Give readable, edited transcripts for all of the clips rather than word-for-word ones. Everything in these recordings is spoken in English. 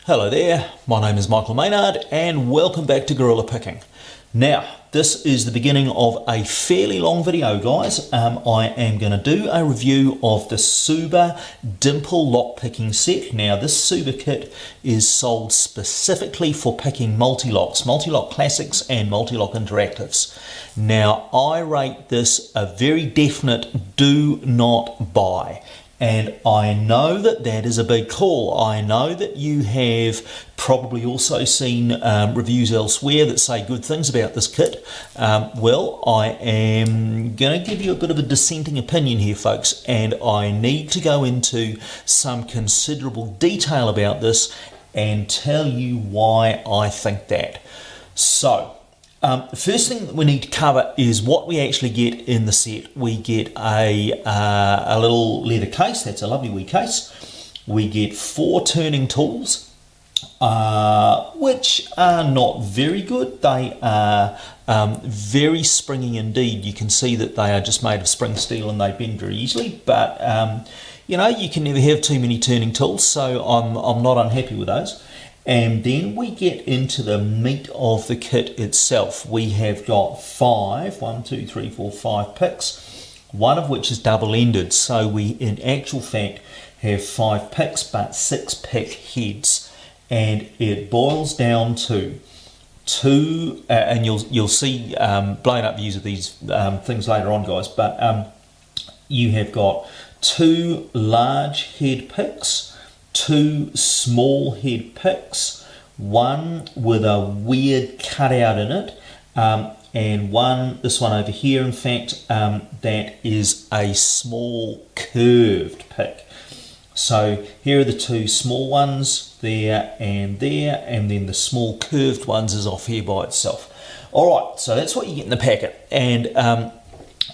Hello there, my name is Michael Maynard and welcome back to Gorilla Picking. Now, this is the beginning of a fairly long video, guys. I am going to do a review of the Souber dimple lock picking set. Now, this Tsuba kit is sold specifically for picking multi-locks, multi-lock classics and multi-lock interactives. Now, I rate this a very definite do not buy. And I know that that is a big call. I know that you have probably also seen reviews elsewhere that say good things about this kit. Well, I am going to give you a bit of a dissenting opinion here, folks, and I need to go into some considerable detail about this and tell you why I think that. So, the first thing that we need to cover is what we actually get in the set. We get a little leather case. That's a lovely wee case. We get 4 turning tools, which are not very good. They are very springy indeed. You can see that they are just made of spring steel and they bend very easily. But you know, you can never have too many turning tools, so I'm not unhappy with those. And then we get into the meat of the kit itself. We have got 5 picks, one of which is double-ended. So we, in actual fact, have 5 picks, but 6 pick heads. And it boils down to 2, and you'll see blown up views of these things later on, guys, but you have got 2 large head picks, 2 small head picks, one with a weird cutout in it, and this one over here, in fact, that is a small curved pick. So here are the 2 small ones, there, and then the small curved ones is off here by itself. Alright, so that's what you get in the packet, and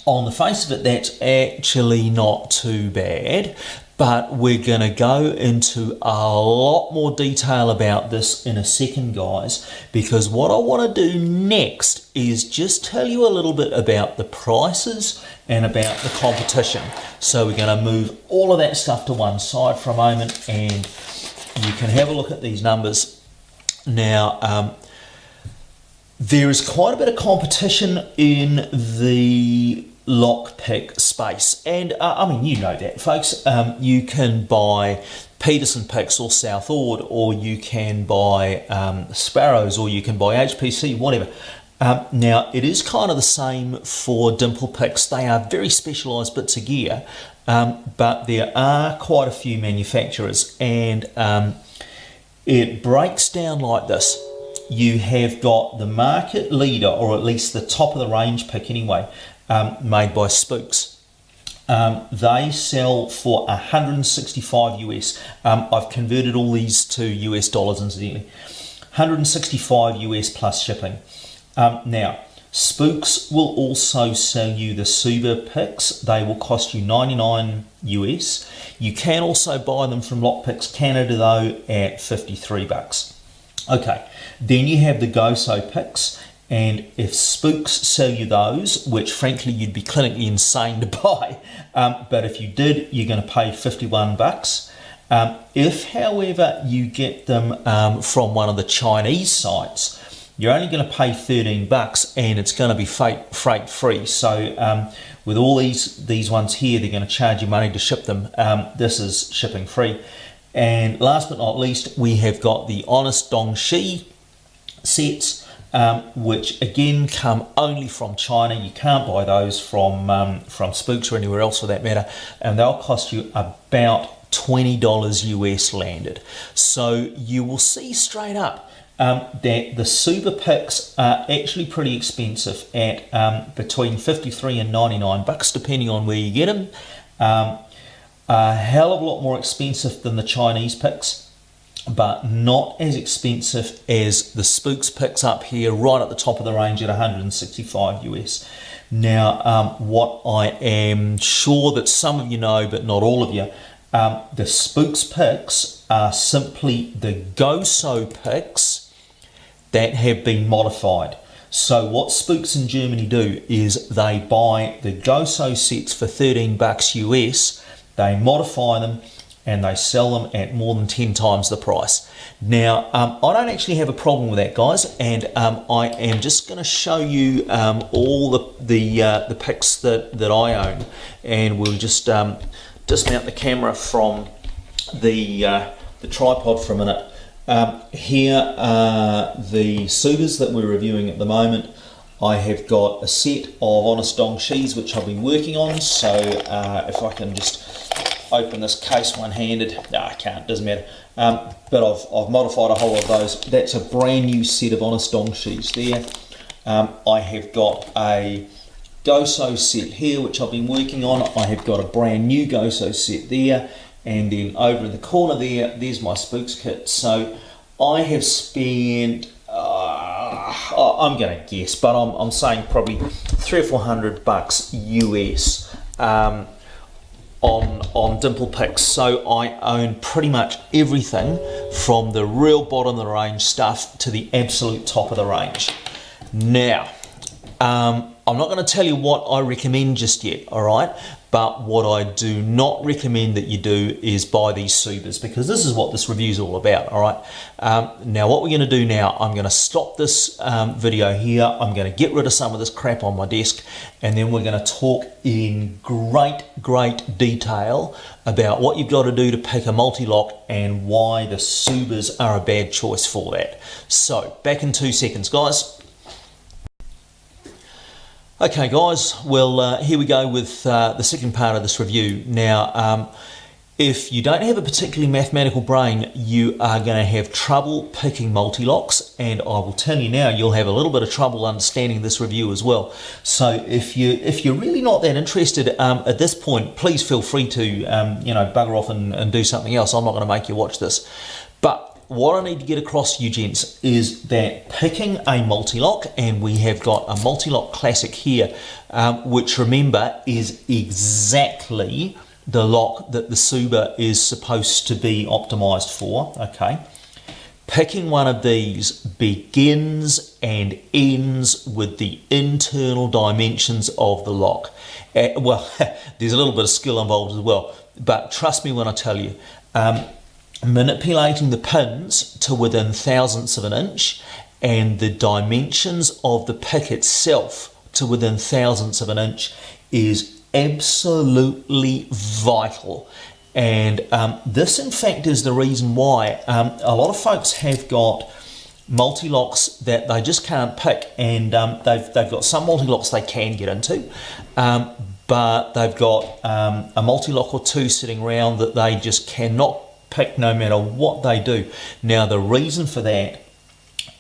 on the face of it, that's actually not too bad. But we're going to go into a lot more detail about this in a second, guys, because what I want to do next is just tell you a little bit about the prices and about the competition. So we're going to move all of that stuff to one side for a moment and you can have a look at these numbers. Now, there is quite a bit of competition in the lockpick space, and I mean, you know that, folks. You can buy Peterson picks or South Ord, or you can buy Sparrows, or you can buy HPC, whatever. Now, it is kind of the same for dimple picks. They are very specialised bits of gear, but there are quite a few manufacturers, and it breaks down like this. You have got the market leader, or at least the top of the range pick anyway, made by Spooks. They sell for 165 US. I've converted all these to US dollars incidentally. 165 US plus shipping. Now, Spooks will also sell you the Souber picks. They will cost you 99 US. You can also buy them from Lockpicks Canada though at 53 bucks. Okay, then you have the Goso picks. And if Spooks sell you those, which frankly you'd be clinically insane to buy, but if you did, you're going to pay 51 bucks. If, however, you get them from one of the Chinese sites, you're only going to pay 13 bucks, and it's going to be freight free. So with all these ones here, they're going to charge you money to ship them. This is shipping free. And last but not least, we have got the Honest Dongxi sets. Which again come only from China. You can't buy those from Spooks or anywhere else for that matter, and they'll cost you about $20 US landed. So you will see straight up that the Souber picks are actually pretty expensive at between 53 and 99 bucks depending on where you get them. A hell of a lot more expensive than the Chinese picks, but not as expensive as the Spooks picks up here right at the top of the range at 165 US. Now, what I am sure that some of you know, but not all of you, the Spooks picks are simply the Goso picks that have been modified. So what Spooks in Germany do is they buy the Goso sets for 13 bucks US, they modify them, and they sell them at more than 10 times the price. Now, I don't actually have a problem with that, guys, and I am just going to show you all the picks that I own, and we'll just dismount the camera from the tripod for a minute. Here are the Tsubas that we're reviewing at the moment. I have got a set of Honest Dong Shis which I've been working on, so if I can just open this case one-handed, no I can't, doesn't matter, but I've modified a whole lot of those. That's a brand new set of Honest Dong Shis there. I have got a Goso set here which I've been working on. I have got a brand new Goso set there, and then over in the corner there's my Spooks kit. So I have spent, I'm going to guess, but I'm saying probably $300 or $400 US on dimple picks. So I own pretty much everything from the real bottom of the range stuff to the absolute top of the range. Now, I'm not going to tell you what I recommend just yet, all right? But what I do not recommend that you do is buy these Tsubas, because this is what this review is all about, all right? Now, what we're going to do now, I'm going to stop this video here. I'm going to get rid of some of this crap on my desk, and then we're going to talk in great detail about what you've got to do to pick a multi-lock and why the Tsubas are a bad choice for that. So, back in 2 seconds, guys. Okay guys, well here we go with the second part of this review. Now, if you don't have a particularly mathematical brain, you are going to have trouble picking multi-locks, and I will tell you now, you'll have a little bit of trouble understanding this review as well. So if you're really not that interested at this point, please feel free to bugger off and do something else. I'm not going to make you watch this. But what I need to get across to you gents is that picking a multi-lock, and we have got a multi-lock classic here, which remember is exactly the lock that the Tsuba is supposed to be optimized for, okay? Picking one of these begins and ends with the internal dimensions of the lock. Well, there's a little bit of skill involved as well, but trust me when I tell you, manipulating the pins to within thousandths of an inch and the dimensions of the pick itself to within thousandths of an inch is absolutely vital. And this in fact is the reason why a lot of folks have got multi-locks that they just can't pick, and they've got some multi-locks they can get into, but they've got a multi-lock or two sitting around that they just cannot pick no matter what they do. Now the reason for that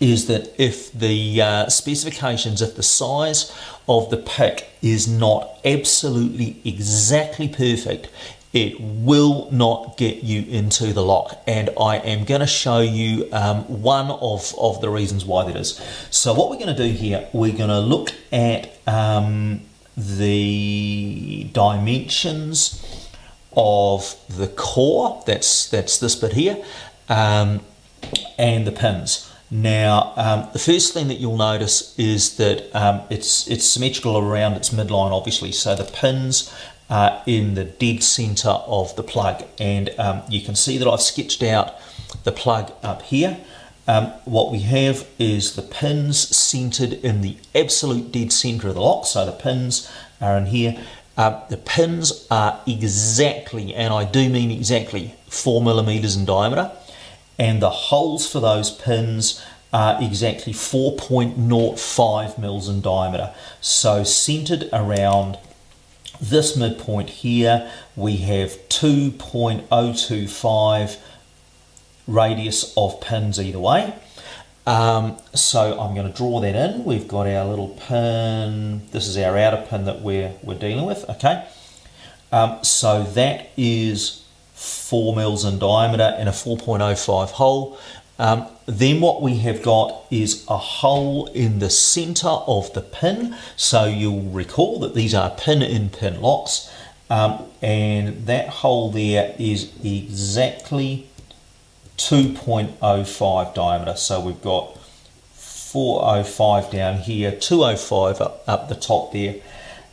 is that if the specifications, if the size of the pick is not absolutely exactly perfect, it will not get you into the lock, and I am going to show you one of the reasons why that is. So what we're going to do here, we're going to look at the dimensions of the core, that's this bit here, and the pins. Now, the first thing that you'll notice is that it's symmetrical around its midline, obviously. So the pins are in the dead center of the plug, and you can see that I've sketched out the plug up here. What we have is the pins centered in the absolute dead center of the lock. So the pins are in here. The pins are exactly, and I do mean exactly, 4 millimeters in diameter, and the holes for those pins are exactly 4.05 mils in diameter. So centered around this midpoint here, we have 2.025 radius of pins either way. So I'm going to draw that in. We've got our little pin. This is our outer pin that we're dealing with. Okay. So that is 4 mils in diameter and a 4.05 hole. Then what we have got is a hole in the center of the pin. So you'll recall that these are pin-in-pin locks, and that hole there is exactly 2.05 diameter. So we've got 405 down here, 205 up the top there.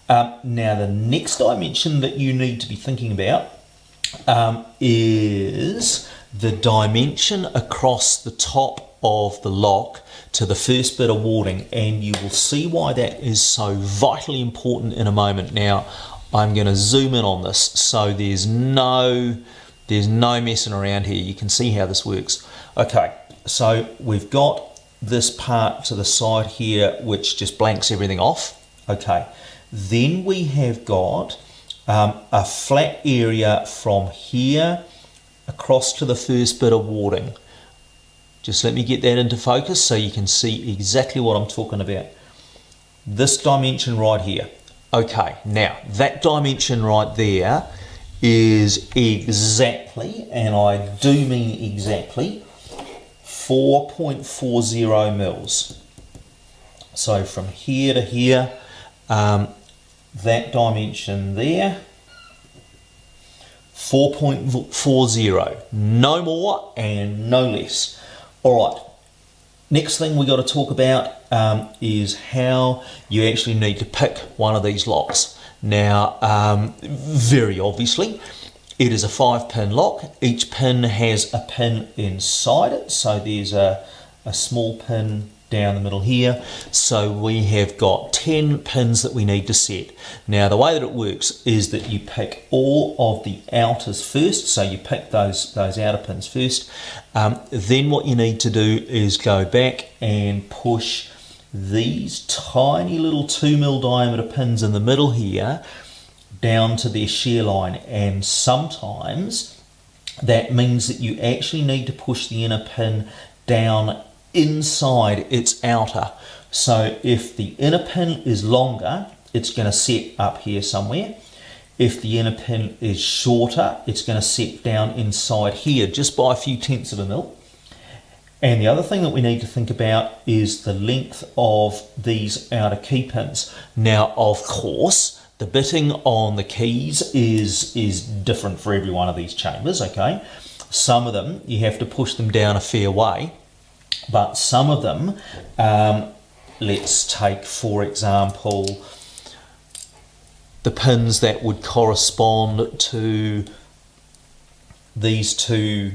Now the next dimension that you need to be thinking about is the dimension across the top of the lock to the first bit of warting, and you will see why that is so vitally important in a moment. Now I'm going to zoom in on this so there's no messing around here. You can see how this works. Okay, so we've got this part to the side here which just blanks everything off. Okay, then we have got a flat area from here across to the first bit of warting. Just let me get that into focus so you can see exactly what I'm talking about. This dimension right here. Okay, now that dimension right there is exactly, and I do mean exactly, 4.40 mils. So from here to here, that dimension there, 4.40, no more and no less. All right, next thing we got to talk about is how you actually need to pick one of these locks. Now, very obviously, it is a 5-pin lock. Each pin has a pin inside it, so there's a small pin down the middle here. So we have got 10 pins that we need to set. Now the way that it works is that you pick all of the outers first, so you pick those outer pins first. Then what you need to do is go back and push these tiny little 2mm diameter pins in the middle here down to their shear line, and sometimes that means that you actually need to push the inner pin down inside its outer. So if the inner pin is longer, it's going to set up here somewhere. If the inner pin is shorter, it's going to set down inside here just by a few tenths of a mil. And the other thing that we need to think about is the length of these outer key pins. Now, of course, the bitting on the keys is different for every one of these chambers, okay? Some of them, you have to push them down a fair way. But some of them, let's take for example the pins that would correspond to these two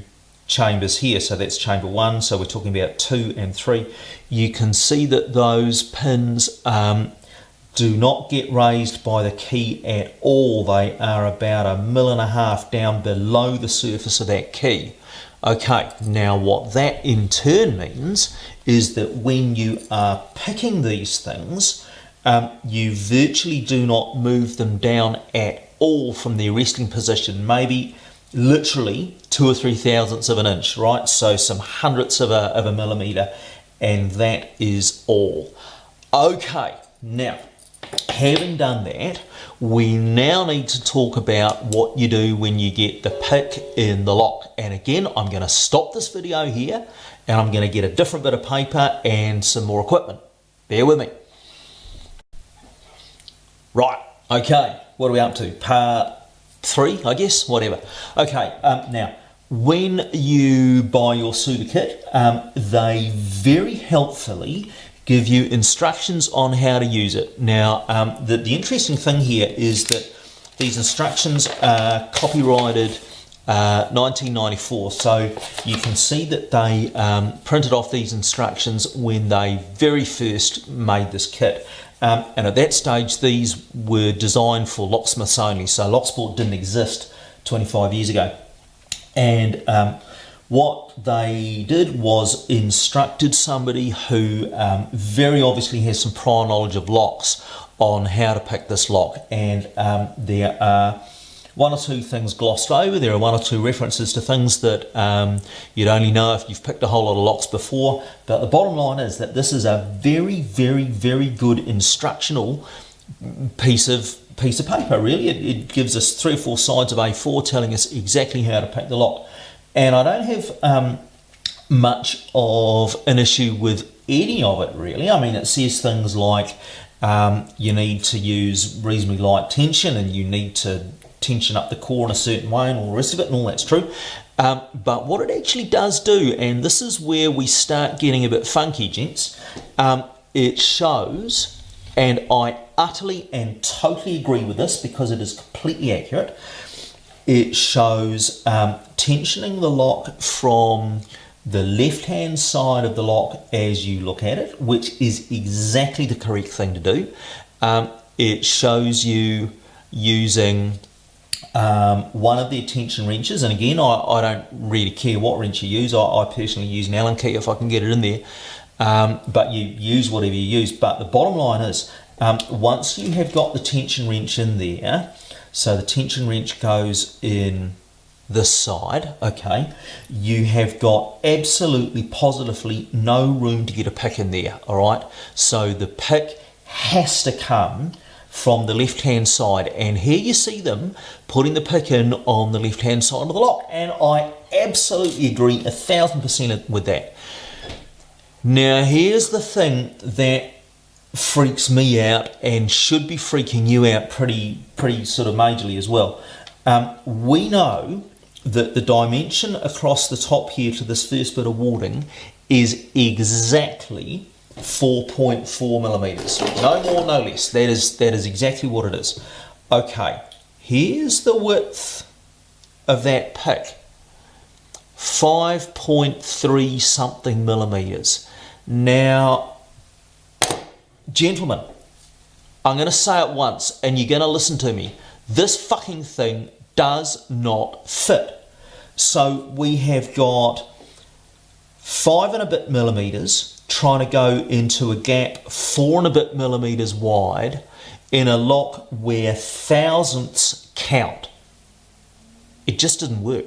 chambers here. So that's chamber 1, so we're talking about 2 and 3. You can see that those pins do not get raised by the key at all. They are about 1.5 mils down below the surface of that key. Okay, now what that in turn means is that when you are picking these things, you virtually do not move them down at all from their resting position, maybe literally 2 or 3 thousandths of an inch, right? So some hundredths of a millimeter, and that is all. Okay, now having done that, we now need to talk about what you do when you get the pick in the lock. And again, I'm going to stop this video here and I'm going to get a different bit of paper and some more equipment. Bear with me. Right, okay, what are we up to? Part 3, I guess, whatever. Okay, now, when you buy your Tsuba kit, they very helpfully give you instructions on how to use it. Now, the interesting thing here is that these instructions are copyrighted 1994, so you can see that they printed off these instructions when they very first made this kit. And at that stage, these were designed for locksmiths only, so locksport didn't exist 25 years ago. And what they did was instructed somebody who very obviously has some prior knowledge of locks on how to pick this lock. And there are 1 or 2 things glossed over. There are 1 or 2 references to things that you'd only know if you've picked a whole lot of locks before. But the bottom line is that this is a very, very, very good instructional piece of paper, really. It gives us 3 or 4 sides of A4 telling us exactly how to pick the lock. And I don't have much of an issue with any of it, really. I mean, it says things like you need to use reasonably light tension and you need to tension up the core in a certain way and all the rest of it, and all that's true. But what it actually does do, and this is where we start getting a bit funky, gents, it shows, and I utterly and totally agree with this because it is completely accurate, it shows tensioning the lock from the left-hand side of the lock as you look at it, which is exactly the correct thing to do. It shows you using one of their tension wrenches, and again, I don't really care what wrench you use. I personally use an Allen key if I can get it in there, but you use whatever you use. But the bottom line is, once you have got the tension wrench in there, so the tension wrench goes in this side, okay, you have got absolutely positively no room to get a pick in there, all right? So the pick has to come from the left hand side, and here you see them putting the pick in on the left hand side of the lock, and I absolutely agree 1000% with that. Now here's the thing that freaks me out and should be freaking you out pretty sort of majorly as well. We know that the dimension across the top here to this first bit of warding is exactly 4.4 millimeters. No more, no less. That is exactly what it is. Okay, here's the width of that pick. 5.3 something millimeters. Now, gentlemen, I'm going to say it once and you're going to listen to me. This fucking thing does not fit. So we have got 5 and a bit millimeters trying to go into a gap 4 and a bit millimeters wide in a lock where thousandths count. It just didn't work.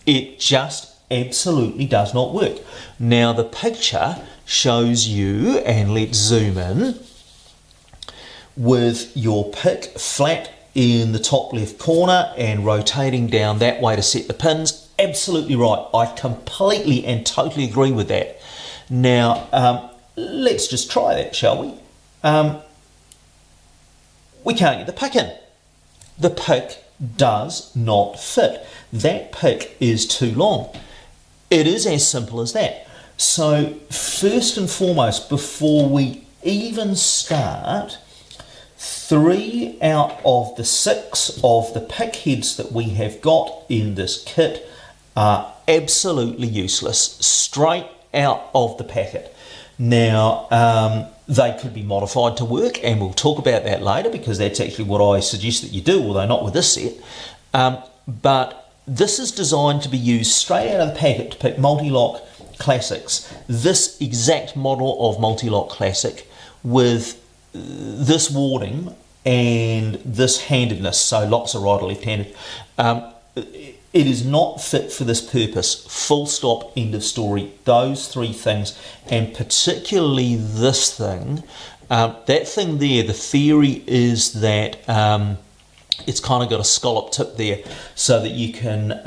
It just absolutely does not work. Now the picture shows you, and let's zoom in, with your pick flat in the top left corner and rotating down that way to set the pins. Absolutely right. I completely and totally agree with that. Now, let's just try that, shall we? We can't get the pick in. The pick does not fit. That pick is too long. It is as simple as that. So, first and foremost, before we even start, 3 out of the 6 of the pick heads that we have got in this kit are absolutely useless, straight out of the packet. Now, they could be modified to work, and we'll talk about that later because that's actually what I suggest that you do, although not with this set. But this is designed to be used straight out of the packet to pick Mul-T-Lock classics. This exact model of Mul-T-Lock classic with this warding and this handedness, so locks are right or left-handed. It is not fit for this purpose. Full stop, end of story. Those 3 things, and particularly this thing, that thing there, the theory is that it's kind of got a scallop tip there so that you can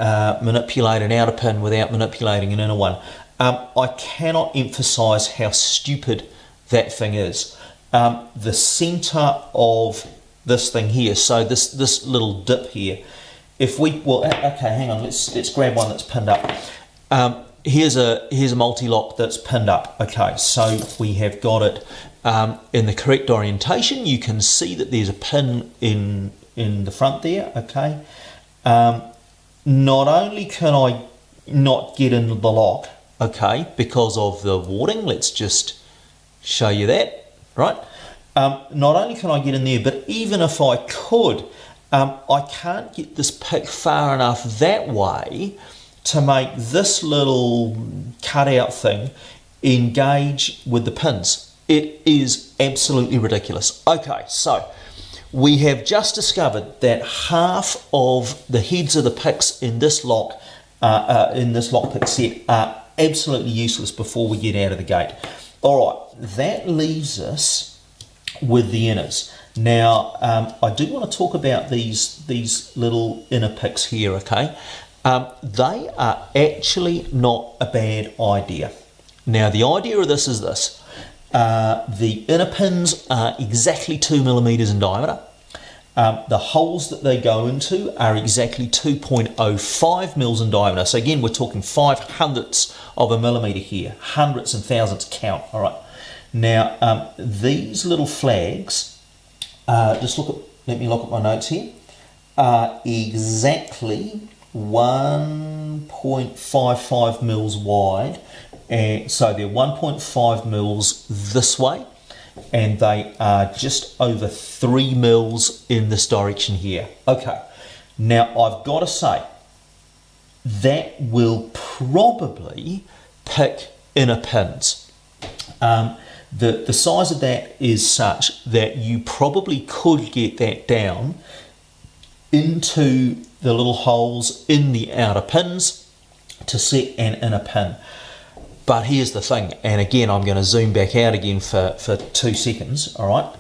manipulate an outer pin without manipulating an inner one. I cannot emphasize how stupid that thing is. The center of this thing here, so this little dip here, if we, well, okay, hang on, let's grab one that's pinned up. Here's a Mul-T-Lock that's pinned up. Okay, so we have got it in the correct orientation. You can see that there's a pin in the front there. Okay, not only can I not get into the lock, okay, because of the warding, let's just show you that, right? Not only can I get in there, but even if I could, I can't get this pick far enough that way to make this little cutout thing engage with the pins. It is absolutely ridiculous. Okay, so we have just discovered that half of the heads of the picks in this lock pick set are absolutely useless before we get out of the gate. All right, that leaves us with the inners. Now, I do want to talk about these little inner picks here, okay? They are actually not a bad idea. Now, the idea of this is this. The inner pins are exactly 2 millimeters in diameter. The holes that they go into are exactly 2.05 mils in diameter. So again, we're talking 5/100ths of a millimeter here. Hundredths and thousandths count, all right? Now, these little flags, let me look at my notes here. are exactly 1.55 mils wide, and so they're 1.5 mils this way, and they are just over 3 mils in this direction here. Okay, now I've got to say that will probably pick inner pins. The size of that is such that you probably could get that down into the little holes in the outer pins to set an inner pin. But here's the thing, and again I'm going to zoom back out again for 2 seconds, alright?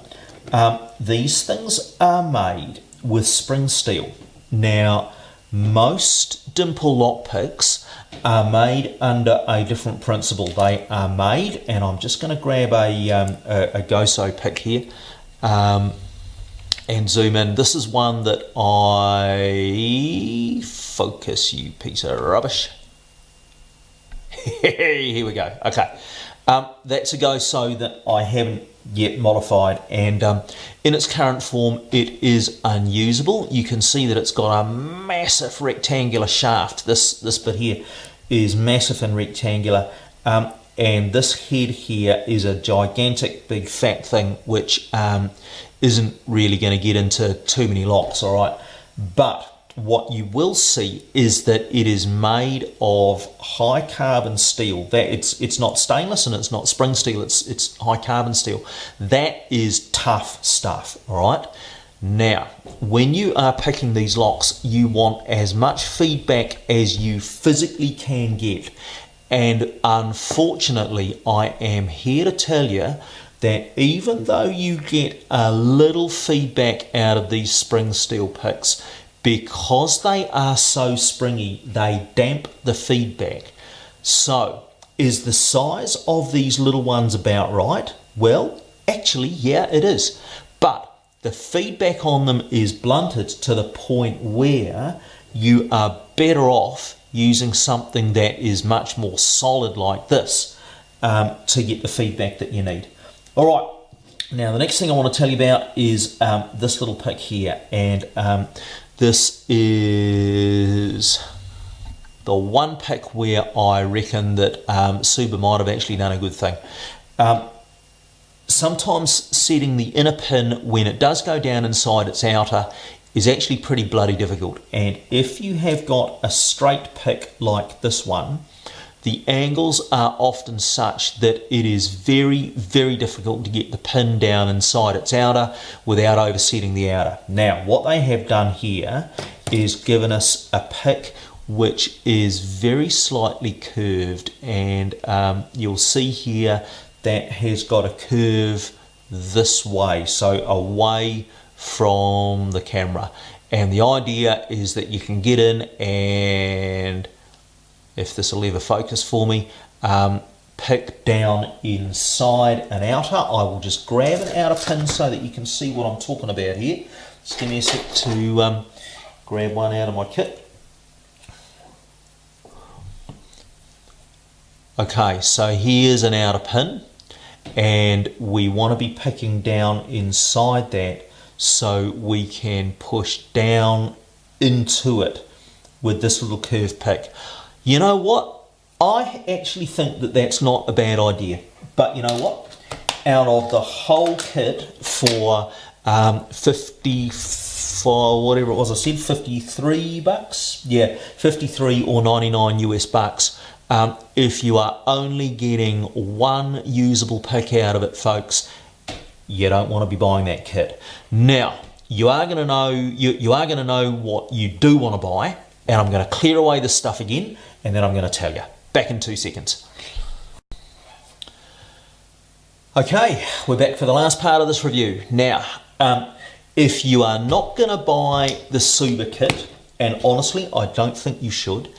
These things are made with spring steel. Now, most dimple lockpicks are made under a different principle. They are made, and I'm just going to grab a Goso pick here and zoom in. This is one that I focus, you piece of rubbish. Here we go. Okay, that's a Goso that I haven't yet modified, and in its current form it is unusable. You can see that it's got a massive rectangular shaft. This bit here is massive and rectangular, and this head here is a gigantic big fat thing which isn't really going to get into too many locks, all right? But what you will see is that it is made of high carbon steel. That it's not stainless and it's not spring steel, it's high carbon steel. That is tough stuff, all right? Now, when you are picking these locks, you want as much feedback as you physically can get. And unfortunately, I am here to tell you that even though you get a little feedback out of these spring steel picks, because they are so springy, they damp the feedback. So, is the size of these little ones about right? Well, actually, yeah, it is. But the feedback on them is blunted to the point where you are better off using something that is much more solid like this to get the feedback that you need. All right, now the next thing I want to tell you about is this little pick here, and this is the one pick where I reckon that Tsuba might have actually done a good thing. Sometimes setting the inner pin when it does go down inside its outer is actually pretty bloody difficult, and if you have got a straight pick like this one, the angles are often such that it is very, very difficult to get the pin down inside its outer without oversetting the outer. Now, what they have done here is given us a pick which is very slightly curved, and you'll see here that has got a curve this way, so away from the camera. And the idea is that you can get in and, if this will ever focus for me, pick down inside and outer. I will just grab an outer pin so that you can see what I'm talking about here. Just give me a sec to grab one out of my kit. Okay, so here's an outer pin, and we want to be picking down inside that so we can push down into it with this little curved pick. You know what? I actually think that that's not a bad idea. But you know what? Out of the whole kit for whatever it was I said, 53 bucks? Yeah, 53 or 99 US bucks. If you are only getting one usable pick out of it, folks, you don't want to be buying that kit. Now, you are going to know what you do want to buy, and I'm going to clear away this stuff again, and then I'm going to tell you. Back in 2 seconds. Okay, we're back for the last part of this review. Now, if you are not going to buy the Souber kit, and honestly, I don't think you should,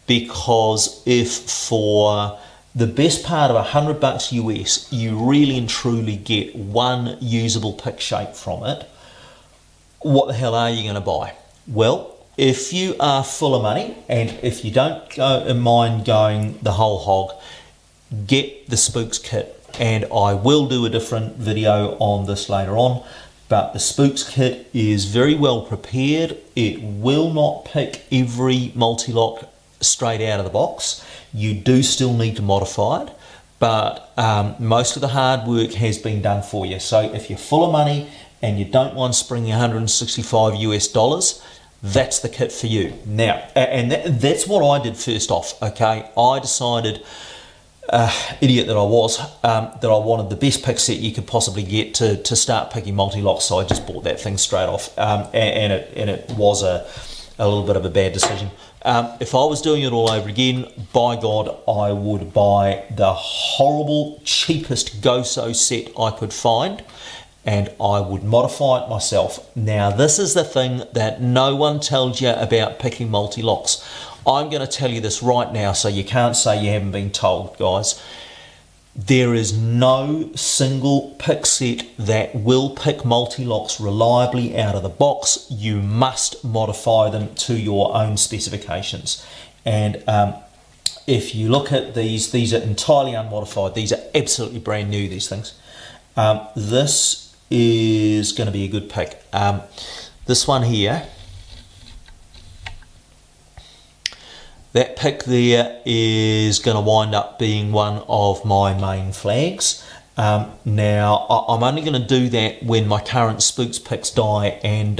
because if for the best part of $100 US, you really and truly get one usable pick shape from it, what the hell are you going to buy? Well, if you are full of money, and if you don't mind going the whole hog, get the Spooks kit, and I will do a different video on this later on. but the Spooks kit is very well prepared. It will not pick every multi-lock straight out of the box. You do still need to modify it, but most of the hard work has been done for you. So if you're full of money and you don't mind spending $165 US, that's the kit for you. Now, and that's what I did first off, okay? I decided, idiot that I was, that I wanted the best pick set you could possibly get to start picking multi-locks, so I just bought that thing straight off, and it was a little bit of a bad decision. If I was doing it all over again, by God, I would buy the horrible, cheapest Goso set I could find, and I would modify it myself. Now, this is the thing that no one tells you about picking multi-locks. I'm going to tell you this right now, so you can't say you haven't been told, guys. There is no single pick set that will pick multi-locks reliably out of the box. You must modify them to your own specifications. And if you look at these are entirely unmodified. These are absolutely brand new, these things. This is going to be a good pick. This one here, that pick there is going to wind up being one of my main flags. Now, I'm only going to do that when my current Spooks picks die, and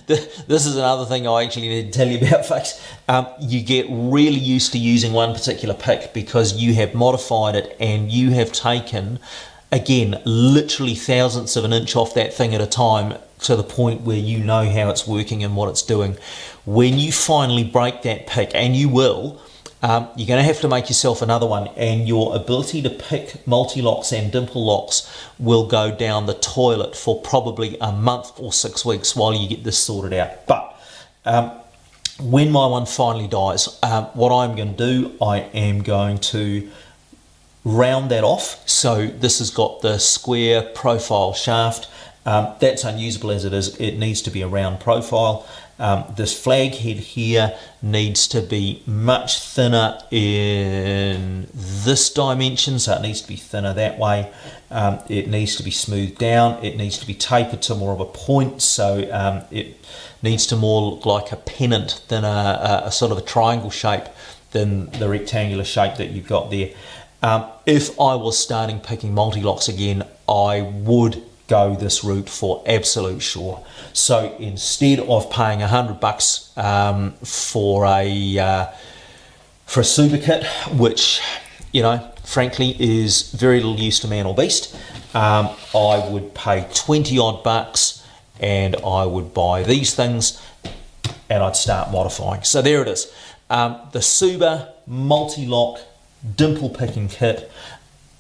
this is another thing I actually need to tell you about, folks. You get really used to using one particular pick because you have modified it and you have taken, again, literally thousandths of an inch off that thing at a time to the point where you know how it's working and what it's doing. When you finally break that pick, and you will, you're going to have to make yourself another one, and your ability to pick multi-locks and dimple locks will go down the toilet for probably a month or 6 weeks while you get this sorted out. But when my one finally dies, what I'm going to do, I am going to round that off. So this has got the square profile shaft. That's unusable as it is. It needs to be a round profile. This flag head here needs to be much thinner in this dimension, so it needs to be thinner that way. It needs to be smoothed down. It needs to be tapered to more of a point, so it needs to more look like a pennant than a sort of a triangle shape than the rectangular shape that you've got there. If I was starting picking multi-locks again, I would go this route for absolute sure. So instead of paying $100 for a Souber kit, which, you know, frankly is very little use to man or beast, I would pay 20 odd bucks and I would buy these things and I'd start modifying. So there it is, the Souber Mul-T-Lock dimple picking kit.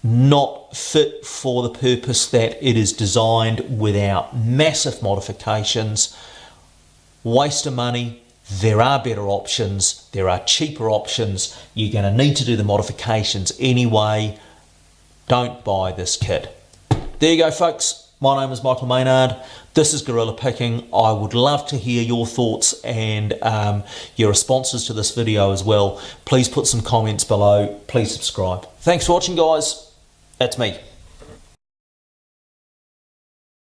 Not fit for the purpose that it is designed, without massive modifications. Waste of money. There are better options. There are cheaper options. You're going to need to do the modifications anyway. Don't buy this kit. There you go, folks. My name is Michael Maynard. This is Gorilla Picking. I would love to hear your thoughts and your responses to this video as well. Please put some comments below. Please subscribe. Thanks for watching, guys. That's me.